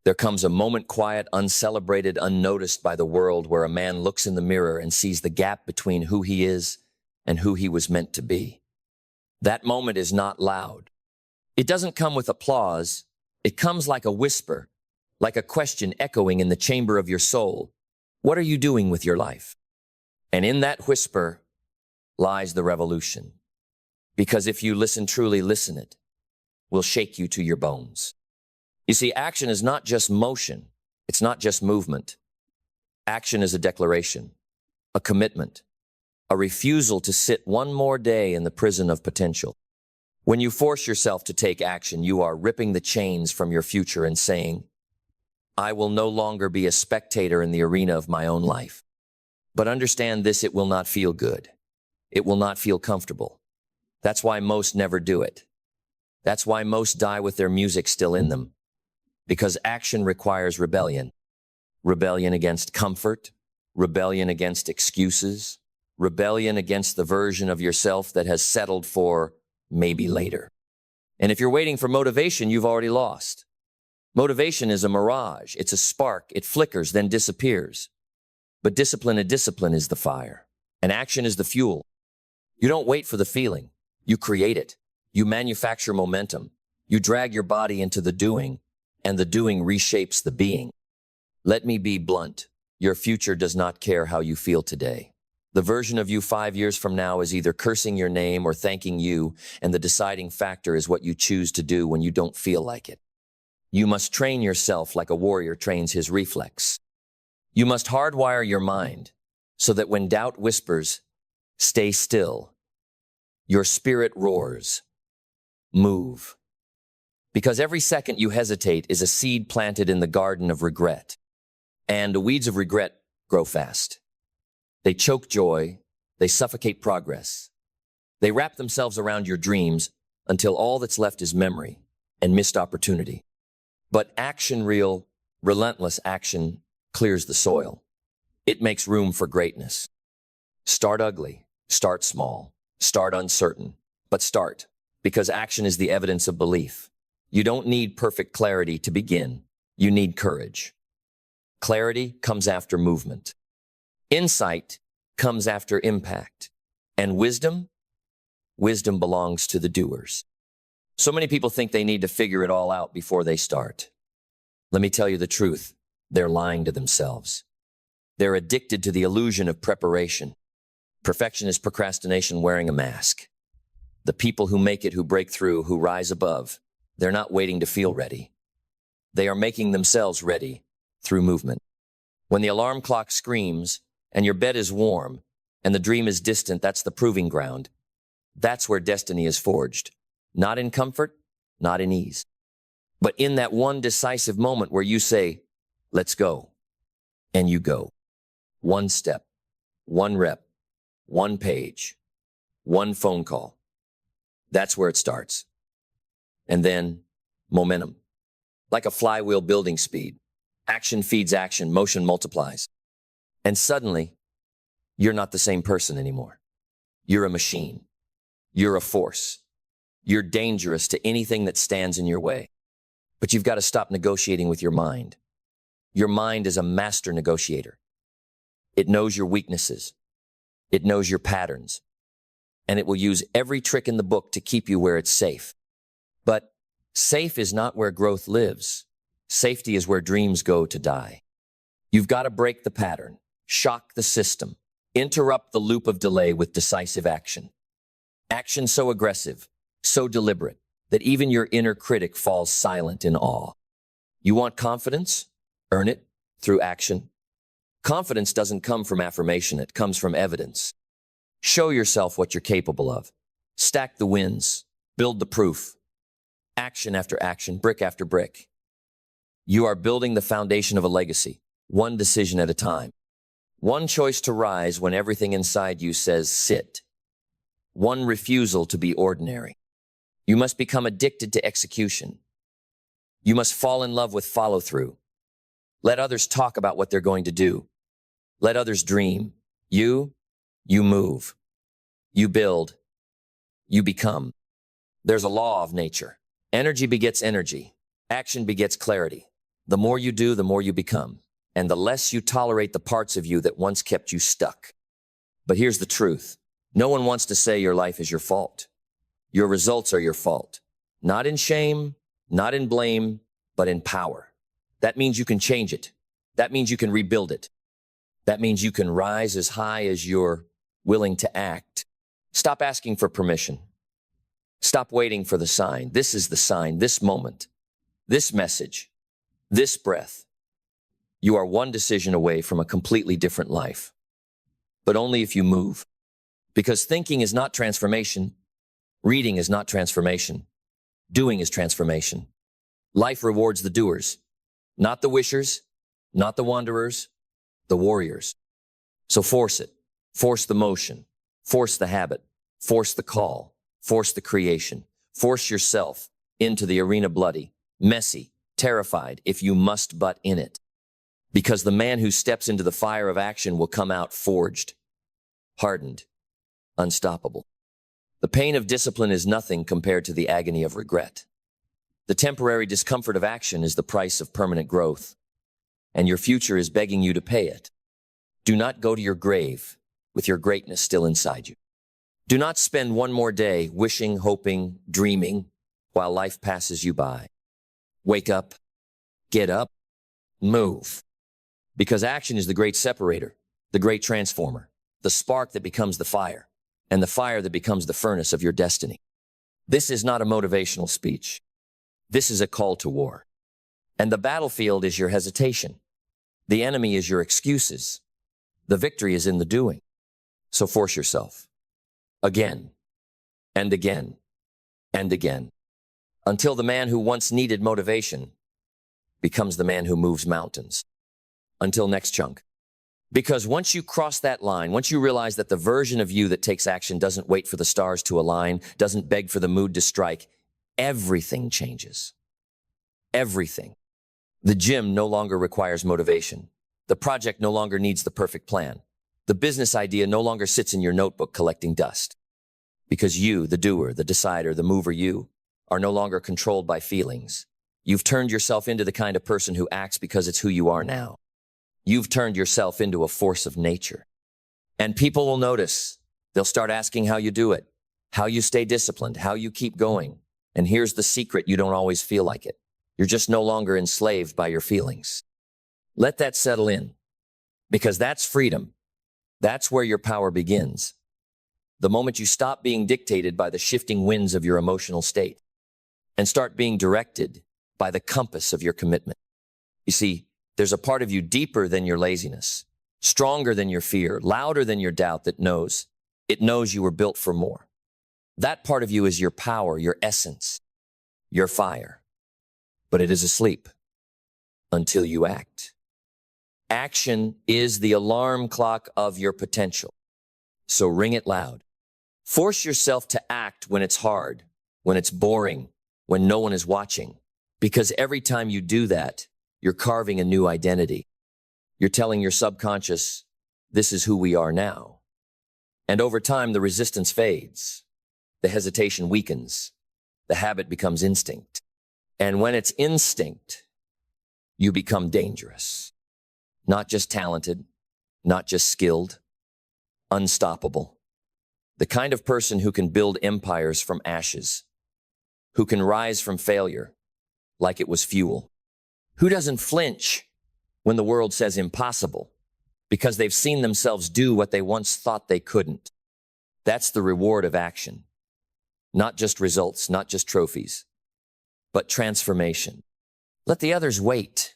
There comes a moment quiet, uncelebrated, unnoticed by the world, where a man looks in the mirror and sees the gap between who he is and who he was meant to be. That moment is not loud. It doesn't come with applause. It comes like a whisper, like a question echoing in the chamber of your soul. What are you doing with your life? And in that whisper lies the revolution. Because if you listen, truly listen, it will shake you to your bones. You see, action is not just motion. It's not just movement. Action is a declaration, a commitment, a refusal to sit one more day in the prison of potential. When you force yourself to take action, you are ripping the chains from your future and saying, I will no longer be a spectator in the arena of my own life. But understand this, it will not feel good. It will not feel comfortable. That's why most never do it. That's why most die with their music still in them. Because action requires rebellion. Rebellion against comfort, rebellion against excuses, rebellion against the version of yourself that has settled for maybe later. And if you're waiting for motivation, you've already lost. Motivation is a mirage. It's a spark. It flickers, then disappears. But discipline is the fire, and action is the fuel. You don't wait for the feeling. You create it. You manufacture momentum. You drag your body into the doing, and the doing reshapes the being. Let me be blunt. Your future does not care how you feel today. The version of you 5 years from now is either cursing your name or thanking you, and the deciding factor is what you choose to do when you don't feel like it. You must train yourself like a warrior trains his reflex. You must hardwire your mind so that when doubt whispers, stay still, your spirit roars. Move. Because every second you hesitate is a seed planted in the garden of regret. And the weeds of regret grow fast. They choke joy. They suffocate progress. They wrap themselves around your dreams until all that's left is memory and missed opportunity. But action, real, relentless action, clears the soil. It makes room for greatness. Start ugly. Start small. Start uncertain. But start, because action is the evidence of belief. You don't need perfect clarity to begin. You need courage. Clarity comes after movement. Insight comes after impact. And wisdom? Wisdom belongs to the doers. So many people think they need to figure it all out before they start. Let me tell you the truth. They're lying to themselves. They're addicted to the illusion of preparation. Perfection is procrastination wearing a mask. The people who make it, who break through, who rise above, they're not waiting to feel ready. They are making themselves ready through movement. When the alarm clock screams and your bed is warm and the dream is distant, that's the proving ground. That's where destiny is forged. Not in comfort, not in ease, but in that one decisive moment where you say, let's go. And you go. One step, one rep, one page, one phone call. That's where it starts. And then momentum. Like a flywheel building speed. Action feeds action, motion multiplies. And suddenly, you're not the same person anymore. You're a machine. You're a force. You're dangerous to anything that stands in your way. But you've got to stop negotiating with your mind. Your mind is a master negotiator. It knows your weaknesses. It knows your patterns. And it will use every trick in the book to keep you where it's safe. But safe is not where growth lives. Safety is where dreams go to die. You've got to break the pattern, shock the system, interrupt the loop of delay with decisive action. Action so aggressive, so deliberate, that even your inner critic falls silent in awe. You want confidence? Earn it through action. Confidence doesn't come from affirmation, it comes from evidence. Show yourself what you're capable of. Stack the wins, build the proof. Action after action, brick after brick. You are building the foundation of a legacy, one decision at a time. One choice to rise when everything inside you says sit. One refusal to be ordinary. You must become addicted to execution. You must fall in love with follow-through. Let others talk about what they're going to do. Let others dream. You move. You build. You become. There's a law of nature. Energy begets energy. Action begets clarity. The more you do, the more you become, and the less you tolerate the parts of you that once kept you stuck. But here's the truth. No one wants to say your life is your fault. Your results are your fault. Not in shame, not in blame, but in power. That means you can change it. That means you can rebuild it. That means you can rise as high as you're willing to act. Stop asking for permission. Stop waiting for the sign. This is the sign, this moment, this message, this breath. You are one decision away from a completely different life. But only if you move. Because thinking is not transformation. Reading is not transformation. Doing is transformation. Life rewards the doers, not the wishers, not the wanderers, the warriors. So force it. Force the motion. Force the habit. Force the call. Force the creation. Force yourself into the arena bloody, messy, terrified, if you must, but in it. Because the man who steps into the fire of action will come out forged, hardened, unstoppable. The pain of discipline is nothing compared to the agony of regret. The temporary discomfort of action is the price of permanent growth, and your future is begging you to pay it. Do not go to your grave with your greatness still inside you. Do not spend one more day wishing, hoping, dreaming while life passes you by. Wake up, get up, move. Because action is the great separator, the great transformer, the spark that becomes the fire, and the fire that becomes the furnace of your destiny. This is not a motivational speech. This is a call to war. And the battlefield is your hesitation. The enemy is your excuses. The victory is in the doing. So force yourself. Again, and again, and again, until the man who once needed motivation becomes the man who moves mountains. Until next chunk. Because once you cross that line, once you realize that the version of you that takes action doesn't wait for the stars to align, doesn't beg for the mood to strike, everything changes. Everything. The gym no longer requires motivation. The project no longer needs the perfect plan. The business idea no longer sits in your notebook collecting dust. Because you, the doer, the decider, the mover, you, are no longer controlled by feelings. You've turned yourself into the kind of person who acts because it's who you are now. You've turned yourself into a force of nature. And people will notice. They'll start asking how you do it, how you stay disciplined, how you keep going. And here's the secret: you don't always feel like it. You're just no longer enslaved by your feelings. Let that settle in, because that's freedom. That's where your power begins. The moment you stop being dictated by the shifting winds of your emotional state and start being directed by the compass of your commitment. You see, there's a part of you deeper than your laziness, stronger than your fear, louder than your doubt that knows. It knows you were built for more. That part of you is your power, your essence, your fire. But it is asleep until you act. Action is the alarm clock of your potential. So ring it loud. Force yourself to act when it's hard, when it's boring, when no one is watching. Because every time you do that, you're carving a new identity. You're telling your subconscious, this is who we are now. And over time, the resistance fades. The hesitation weakens. The habit becomes instinct. And when it's instinct, you become dangerous. Not just talented, not just skilled, unstoppable. The kind of person who can build empires from ashes, who can rise from failure like it was fuel. Who doesn't flinch when the world says impossible because they've seen themselves do what they once thought they couldn't? That's the reward of action. Not just results, not just trophies, but transformation. Let the others wait.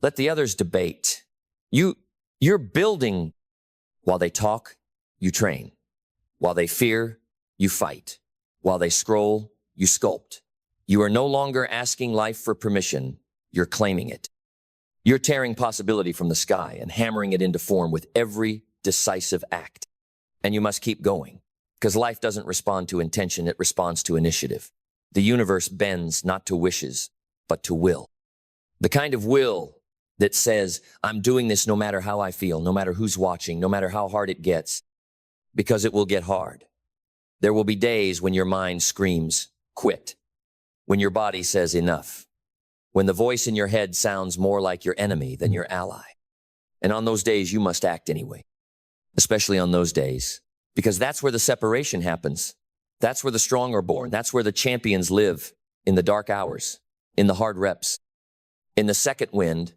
Let the others debate. You're building. While they talk, you train. While they fear, you fight. While they scroll, you sculpt. You are no longer asking life for permission. You're claiming it. You're tearing possibility from the sky and hammering it into form with every decisive act. And you must keep going, because life doesn't respond to intention, it responds to initiative. The universe bends not to wishes, but to will. The kind of will that says, I'm doing this no matter how I feel, no matter who's watching, no matter how hard it gets, because it will get hard. There will be days when your mind screams, quit. When your body says enough. when the voice in your head sounds more like your enemy than your ally. And on those days, you must act anyway, especially on those days, because that's where the separation happens. That's where the strong are born. That's where the champions live, in the dark hours, in the hard reps, in the second wind,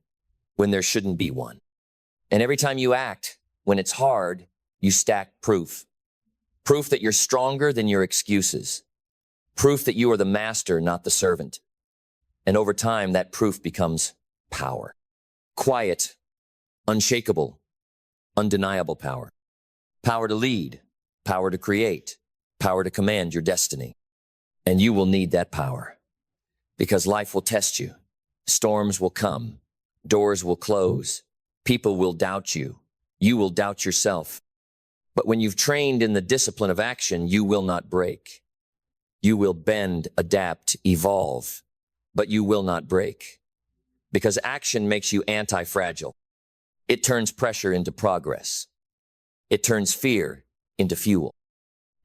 when there shouldn't be one. And every time you act, when it's hard, you stack proof. Proof that you're stronger than your excuses. Proof that you are the master, not the servant. And over time, that proof becomes power. Quiet, unshakable, undeniable power. Power to lead, power to create, power to command your destiny. And you will need that power, because life will test you. Storms will come. Doors will close. People will doubt you. You will doubt yourself. But when you've trained in the discipline of action, you will not break. You will bend, adapt, evolve, but you will not break. Because action makes you anti-fragile. It turns pressure into progress. It turns fear into fuel.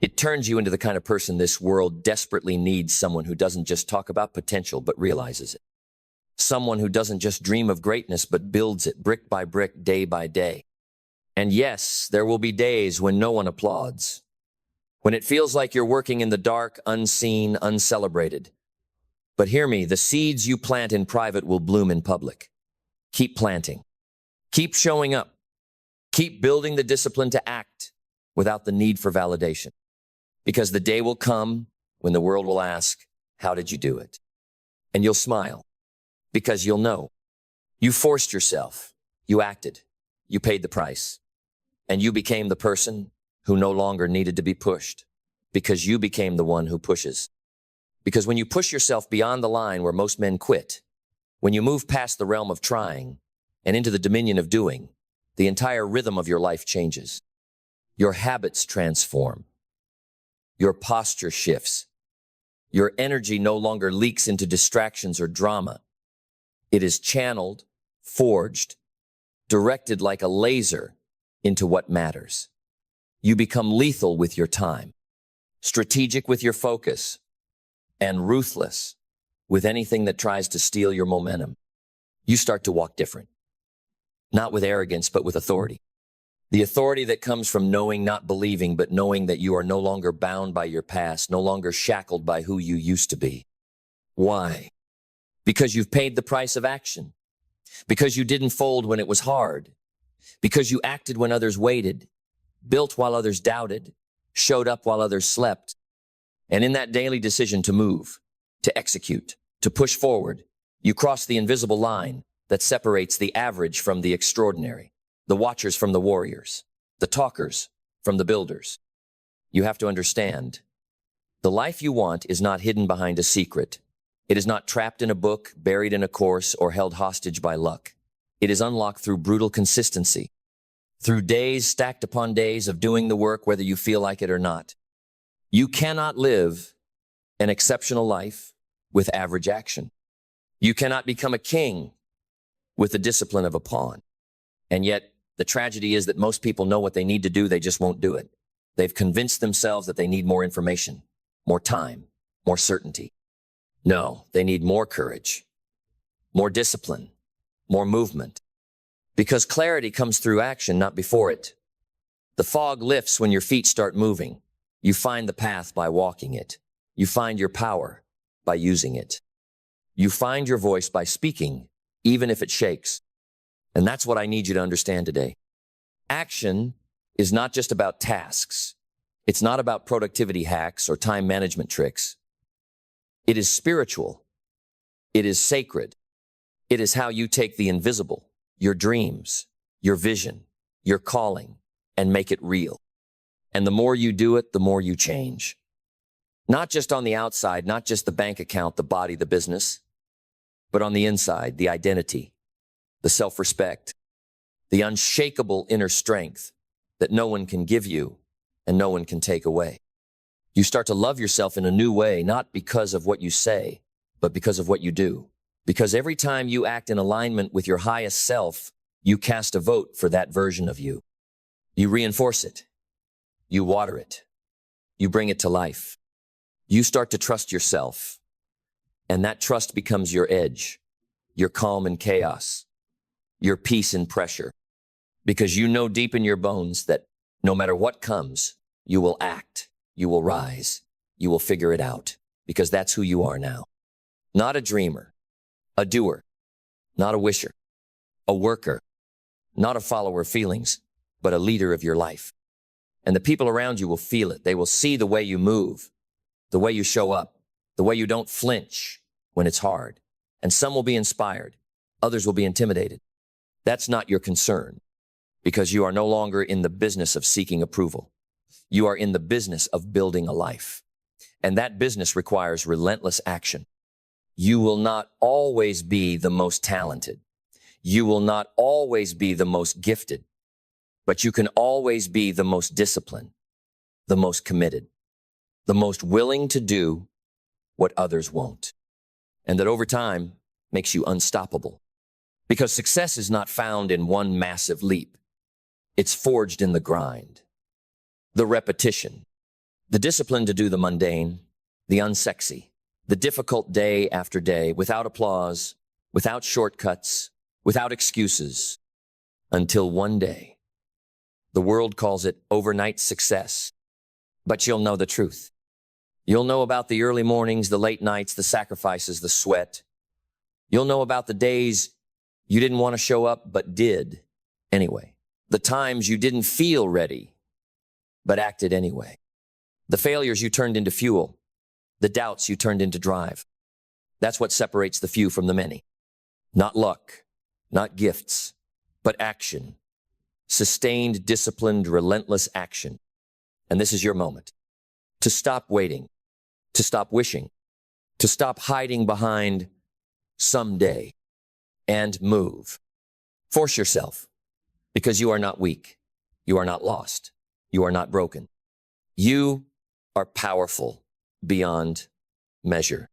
It turns you into the kind of person this world desperately needs, someone who doesn't just talk about potential, but realizes it. Someone who doesn't just dream of greatness, but builds it brick by brick, day by day. And yes, there will be days when no one applauds. When it feels like you're working in the dark, unseen, uncelebrated. But hear me, the seeds you plant in private will bloom in public. Keep planting. Keep showing up. Keep building the discipline to act without the need for validation. Because the day will come when the world will ask, how did you do it? And you'll smile. Because you'll know. You forced yourself. You acted. You paid the price. And you became the person who no longer needed to be pushed. Because you became the one who pushes. Because when you push yourself beyond the line where most men quit, when you move past the realm of trying and into the dominion of doing, the entire rhythm of your life changes. Your habits transform. Your posture shifts. Your energy no longer leaks into distractions or drama. It is channeled, forged, directed like a laser into what matters. You become lethal with your time, strategic with your focus, and ruthless with anything that tries to steal your momentum. You start to walk different, not with arrogance, but with authority. The authority that comes from knowing, not believing, but knowing that you are no longer bound by your past, no longer shackled by who you used to be. Why? Because you've paid the price of action. Because you didn't fold when it was hard. Because you acted when others waited, built while others doubted, showed up while others slept. And in that daily decision to move, to execute, to push forward, you cross the invisible line that separates the average from the extraordinary, the watchers from the warriors, the talkers from the builders. You have to understand, the life you want is not hidden behind a secret. It is not trapped in a book, buried in a course, or held hostage by luck. It is unlocked through brutal consistency, through days stacked upon days of doing the work whether you feel like it or not. You cannot live an exceptional life with average action. You cannot become a king with the discipline of a pawn. And yet, the tragedy is that most people know what they need to do, they just won't do it. They've convinced themselves that they need more information, more time, more certainty. No, they need more courage, more discipline, more movement. Because clarity comes through action, not before it. The fog lifts when your feet start moving. You find the path by walking it. You find your power by using it. You find your voice by speaking, even if it shakes. And that's what I need you to understand today. Action is not just about tasks. It's not about productivity hacks or time management tricks. It is spiritual. It is sacred. It is how you take the invisible, your dreams, your vision, your calling, and make it real. And the more you do it, the more you change. Not just on the outside, not just the bank account, the body, the business, but on the inside, the identity, the self-respect, the unshakable inner strength that no one can give you and no one can take away. You start to love yourself in a new way, not because of what you say, but because of what you do. Because every time you act in alignment with your highest self, you cast a vote for that version of you. You reinforce it. You water it. You bring it to life. You start to trust yourself. And that trust becomes your edge. your calm in chaos, your peace in pressure, because you know deep in your bones that no matter what comes, you will act, you will rise, you will figure it out, because that's who you are now. Not a dreamer, a doer, not a wisher, a worker, not a follower of feelings, but a leader of your life. And the people around you will feel it. They will see the way you move, the way you show up, the way you don't flinch when it's hard. And some will be inspired. Others will be intimidated. That's not your concern, because you are no longer in the business of seeking approval. You are in the business of building a life. And that business requires relentless action. You will not always be the most talented. You will not always be the most gifted, but you can always be the most disciplined, the most committed, the most willing to do what others won't. And that over time makes you unstoppable. Because success is not found in one massive leap. It's forged in the grind, the repetition, the discipline to do the mundane, the unsexy, the difficult day after day, without applause, without shortcuts, without excuses, until one day, the world calls it overnight success. But you'll know the truth. You'll know about the early mornings, the late nights, the sacrifices, the sweat. You'll know about the days you didn't want to show up, but did anyway. The times you didn't feel ready, but acted anyway. The failures you turned into fuel. The doubts you turned into drive. That's what separates the few from the many. Not luck, not gifts, but action. Sustained, disciplined, relentless action. And this is your moment. To stop waiting, to stop wishing, to stop hiding behind someday, and move. Force yourself, because you are not weak. You are not lost. You are not broken. You are powerful beyond measure.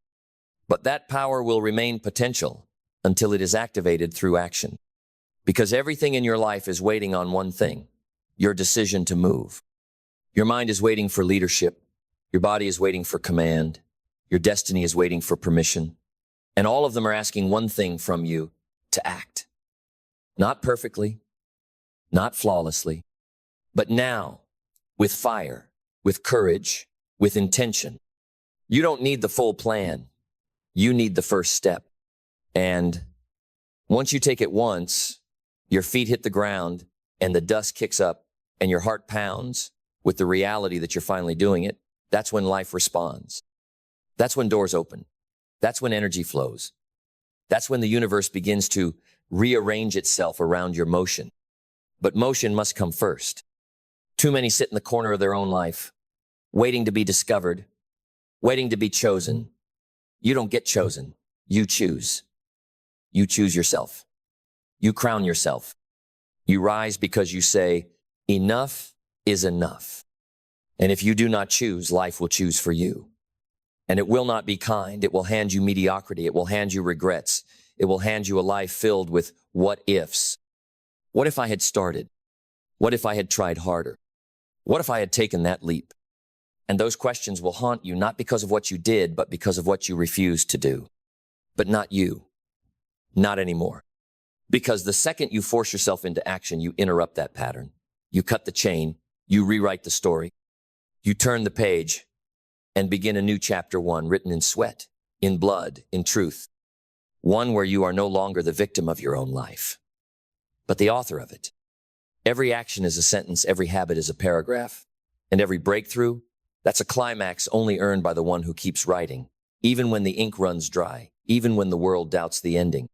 But that power will remain potential until it is activated through action. Because everything in your life is waiting on one thing, your decision to move. Your mind is waiting for leadership. Your body is waiting for command. Your destiny is waiting for permission. And all of them are asking one thing from you, to act. Not perfectly, not flawlessly, but now, with fire, with courage, with intention. You don't need the full plan. You need the first step. And once you take it once, your feet hit the ground and the dust kicks up and your heart pounds with the reality that you're finally doing it, that's when life responds. That's when doors open. That's when energy flows. That's when the universe begins to rearrange itself around your motion. But motion must come first. Too many sit in the corner of their own life, waiting to be discovered, waiting to be chosen. You don't get chosen. You choose. You choose yourself. You crown yourself. You rise because you say, enough is enough. And if you do not choose, life will choose for you. And it will not be kind. It will hand you mediocrity. It will hand you regrets. It will hand you a life filled with what ifs. What if I had started? What if I had tried harder? What if I had taken that leap? And those questions will haunt you not because of what you did, but because of what you refused to do. But not you. Not anymore. Because the second you force yourself into action, you interrupt that pattern. You cut the chain. You rewrite the story. You turn the page and begin a new chapter 1 written in sweat, in blood, in truth. One where you are no longer the victim of your own life, but the author of it. Every action is a sentence, every habit is a paragraph, and every breakthrough, that's a climax only earned by the one who keeps writing, even when the ink runs dry, even when the world doubts the ending.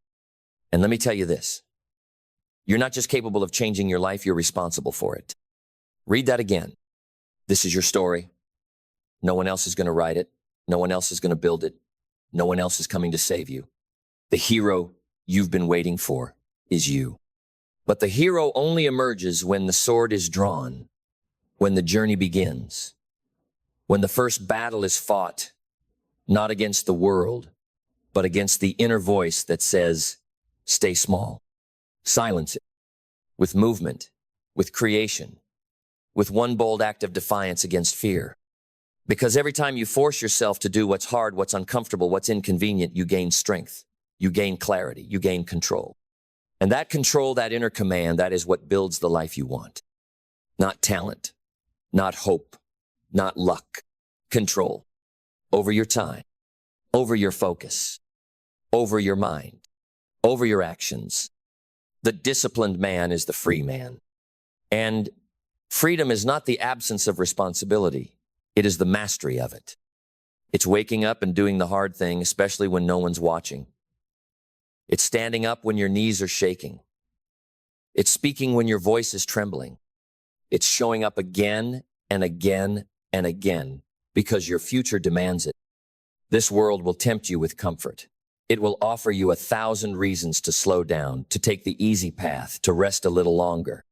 And let me tell you this, you're not just capable of changing your life, you're responsible for it. Read that again. This is your story. No one else is going to write it. No one else is going to build it. No one else is coming to save you. The hero you've been waiting for is you. But the hero only emerges when the sword is drawn, when the journey begins, when the first battle is fought, not against the world, but against the inner voice that says, stay small. Silence it with movement, with creation, with one bold act of defiance against fear. Because every time you force yourself to do what's hard, what's uncomfortable, what's inconvenient, you gain strength. you gain clarity, you gain control. And that control, that inner command, that is what builds the life you want. Not talent, not hope, not luck. Control over your time, over your focus, over your mind, over your actions. The disciplined man is the free man. And freedom is not the absence of responsibility. It is the mastery of it. It's waking up and doing the hard thing, especially when no one's watching. It's standing up when your knees are shaking. It's speaking when your voice is trembling. It's showing up again and again and again because your future demands it. This world will tempt you with comfort. It will offer you 1,000 reasons to slow down, to take the easy path, to rest a little longer.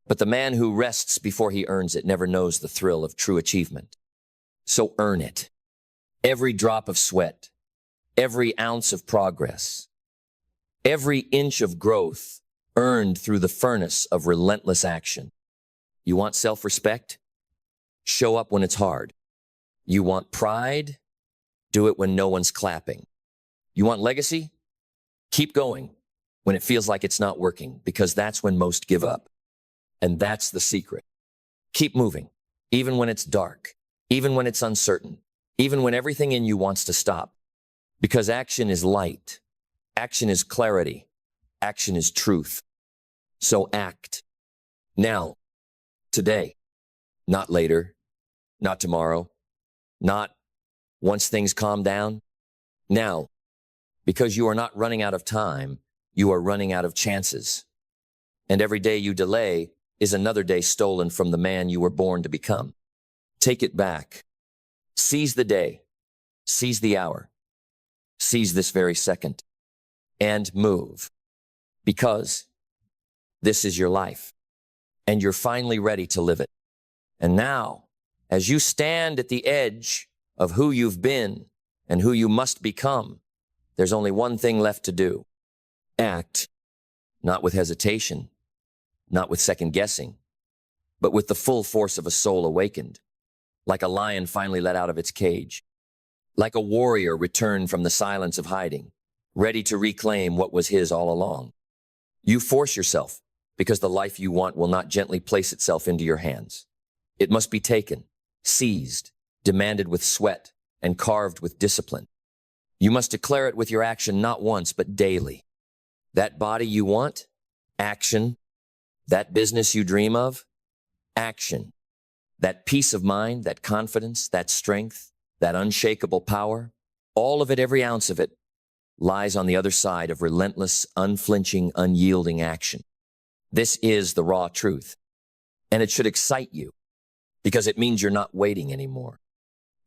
But the man who rests before he earns it never knows the thrill of true achievement. So earn it. Every drop of sweat, every ounce of progress, every inch of growth earned through the furnace of relentless action. You want self-respect? Show up when it's hard. You want pride? Do it when no one's clapping. You want legacy? Keep going when it feels like it's not working, because that's when most give up. And that's the secret. Keep moving, even when it's dark, even when it's uncertain, even when everything in you wants to stop. Because action is light. Action is clarity. Action is truth. So act. Now. Today. Not later. Not tomorrow. Not once things calm down. Now. Because you are not running out of time, you are running out of chances. And every day you delay is another day stolen from the man you were born to become. Take it back. Seize the day. Seize the hour. Seize this very second. And move. Because this is your life. And you're finally ready to live it. And now, as you stand at the edge of who you've been and who you must become, there's only one thing left to do. Act. Not with hesitation. Not with second guessing. But with the full force of a soul awakened. Like a lion finally let out of its cage. Like a warrior returned from the silence of hiding, ready to reclaim what was his all along. You force yourself, because the life you want will not gently place itself into your hands. It must be taken, seized, demanded with sweat, and carved with discipline. You must declare it with your action not once, but daily. That body you want? Action. That business you dream of? Action. That peace of mind, that confidence, that strength, that unshakable power, all of it, every ounce of it, lies on the other side of relentless, unflinching, unyielding action. This is the raw truth. And it should excite you, because it means you're not waiting anymore.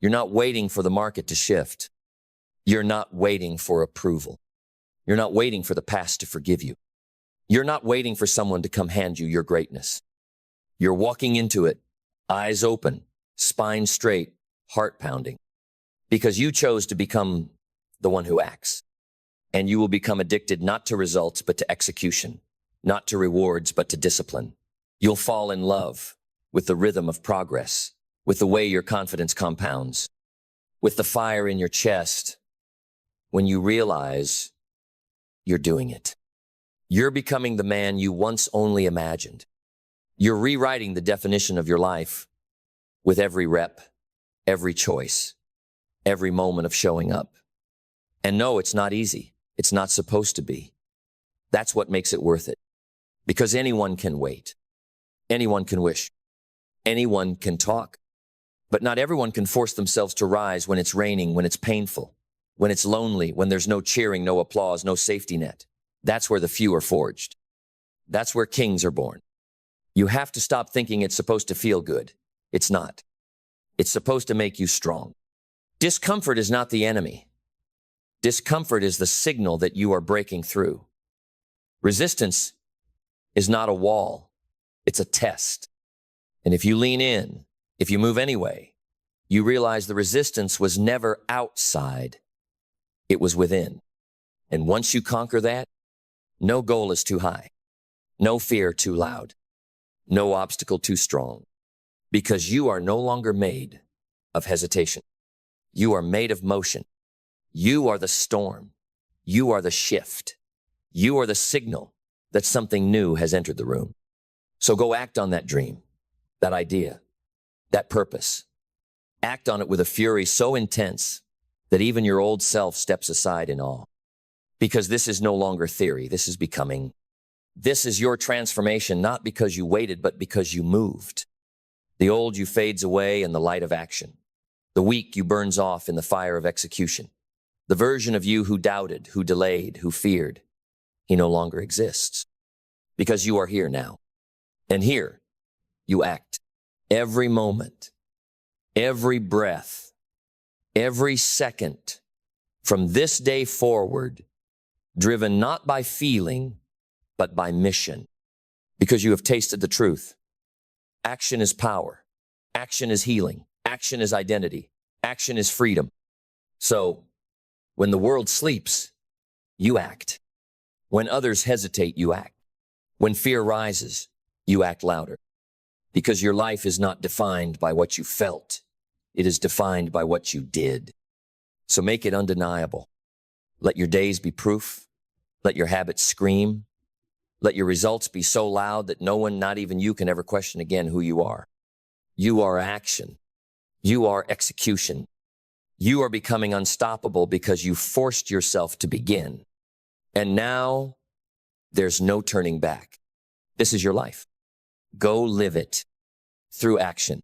You're not waiting for the market to shift. You're not waiting for approval. You're not waiting for the past to forgive you. You're not waiting for someone to come hand you your greatness. You're walking into it, eyes open, spine straight, heart pounding, because you chose to become the one who acts. And you will become addicted not to results, but to execution, not to rewards, but to discipline. You'll fall in love with the rhythm of progress, with the way your confidence compounds, with the fire in your chest when you realize you're doing it. You're becoming the man you once only imagined. You're rewriting the definition of your life with every rep, every choice, every moment of showing up. And no, it's not easy. It's not supposed to be. That's what makes it worth it. Because anyone can wait. Anyone can wish. Anyone can talk. But not everyone can force themselves to rise when it's raining, when it's painful, when it's lonely, when there's no cheering, no applause, no safety net. That's where the few are forged. That's where kings are born. You have to stop thinking it's supposed to feel good. It's not. It's supposed to make you strong. Discomfort is not the enemy. Discomfort is the signal that you are breaking through. Resistance is not a wall. It's a test. And if you lean in, if you move anyway, you realize the resistance was never outside. It was within. And once you conquer that, no goal is too high. No fear too loud. No obstacle too strong. Because you are no longer made of hesitation. You are made of motion. You are the storm. You are the shift. You are the signal that something new has entered the room. So go act on that dream, that idea, that purpose. Act on it with a fury so intense that even your old self steps aside in awe. Because this is no longer theory, this is becoming. This is your transformation, not because you waited, but because you moved. The old you fades away in the light of action. The weak you burns off in the fire of execution. The version of you who doubted, who delayed, who feared, he no longer exists. Because you are here now. And here, you act. Every moment, every breath, every second, from this day forward, driven not by feeling, but by mission. Because you have tasted the truth. Action is power. Action is healing. Action is identity. Action is freedom. So, when the world sleeps, you act. When others hesitate, you act. When fear rises, you act louder. Because your life is not defined by what you felt. It is defined by what you did. So make it undeniable. Let your days be proof. Let your habits scream. Let your results be so loud that no one, not even you, can ever question again who you are. You are action. You are execution. You are becoming unstoppable because you forced yourself to begin. And now, there's no turning back. This is your life. Go live it through action.